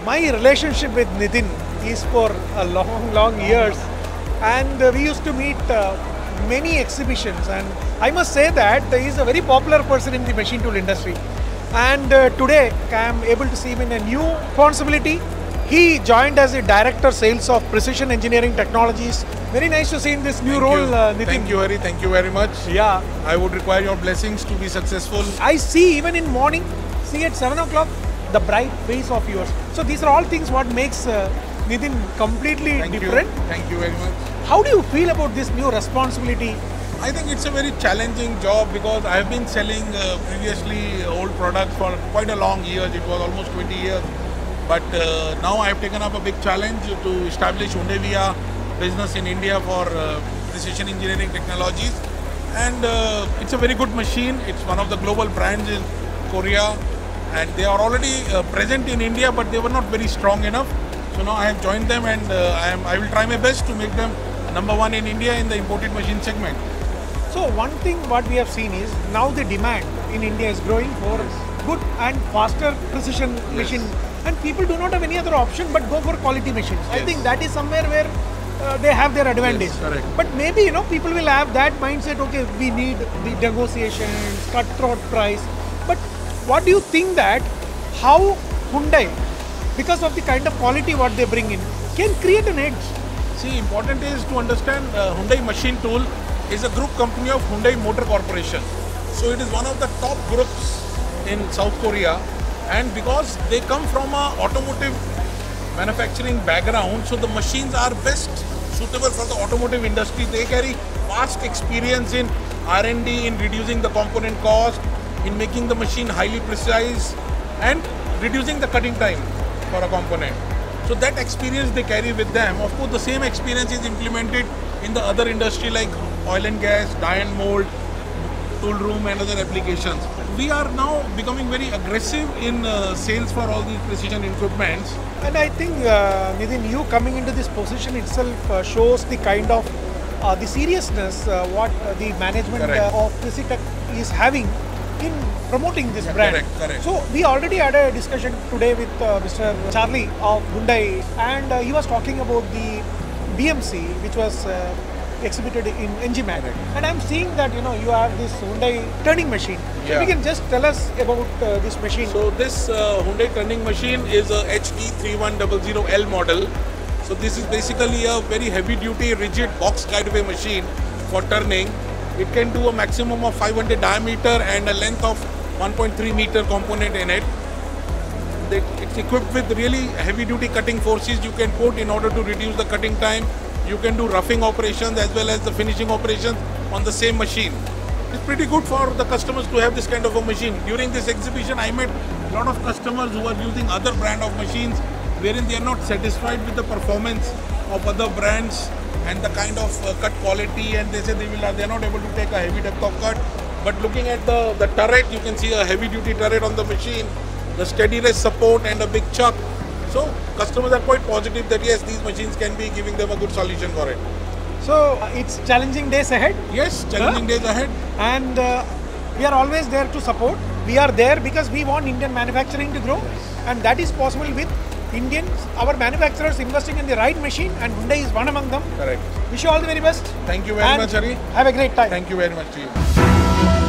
My relationship with Nitin is for a long years, and we used to meet many exhibitions, and I must say that he is a very popular person in the machine tool industry. And today I am able to see him in a new responsibility. He joined as a Director Sales of Precision Engineering Technologies. Very nice to see in this new role, Nitin. Thank you, Hari. Thank you very much. Yeah. I would require your blessings to be successful. I see even in morning, see at 7 o'clock, the bright face of yours. So these are all things what makes Nitin completely different. Thank you very much. How do you feel about this new responsibility? I think it's a very challenging job because I have been selling previously old products for quite a long years. It was almost 20 years. But now I have taken up a big challenge to establish Hyundai WiA business in India for precision engineering technologies. And it's a very good machine. It's one of the global brands in Korea. And they are already present in India, but they were not very strong enough. So now I have joined them, and I will try my best to make them #1 in India in the imported machine segment. So one thing what we have seen is now the demand in India is growing for good and faster precision machine, and people do not have any other option but go for quality machines. I think that is somewhere where they have their advantage. Yes, correct. But maybe people will have that mindset. Okay, we need the negotiations, cutthroat price. But what do you think that how Hyundai, because of the kind of quality what they bring in, can create an edge? See, important is to understand Hyundai Machine Tool is a group company of Hyundai Motor Corporation. So it is one of the top groups in South Korea, and because they come from a automotive manufacturing background, so the machines are best suitable for the automotive industry. They carry vast experience in R&D, in reducing the component cost, in making the machine highly precise and reducing the cutting time for a component. So that experience they carry with them. Of course, the same experience is implemented in the other industry like oil and gas, die and mold, tool room and other applications. We are now becoming very aggressive in sales for all these precision equipments. And I think, Nitin, you coming into this position itself shows the kind of the seriousness what the management of PETECH is having in promoting this brand. Correct. So we already had a discussion today with Mr. Charlie of Hyundai, and he was talking about the BMC, which was exhibited in ENGIMACH. And I'm seeing that you have this Hyundai turning machine. So if you can just tell us about this machine. So this Hyundai turning machine is a HD3100L model. So this is basically a very heavy duty rigid box guideway machine for turning. It can do a maximum of 500 diameter and a length of 1.3 meter component in it. It's equipped with really heavy duty cutting forces you can put in order to reduce the cutting time. You can do roughing operations as well as the finishing operations on the same machine. It's pretty good for the customers to have this kind of a machine. During this exhibition, I met a lot of customers who are using other brand of machines wherein they are not satisfied with the performance of other brands and the kind of cut quality, and they say they are not able to take a heavy depth of cut. But looking at the turret, you can see a heavy duty turret on the machine, the steady rest support and a big chuck. So customers are quite positive that yes, these machines can be giving them a good solution for it. So it's challenging days ahead? Yes, challenging days ahead. And we are always there to support. We are there because we want Indian manufacturing to grow, and that is possible with Indians, our manufacturers investing in the right machine, and Hyundai is one among them. Correct. Wish you all the very best. Thank you very much, Hari. Have a great time. Thank you very much to you.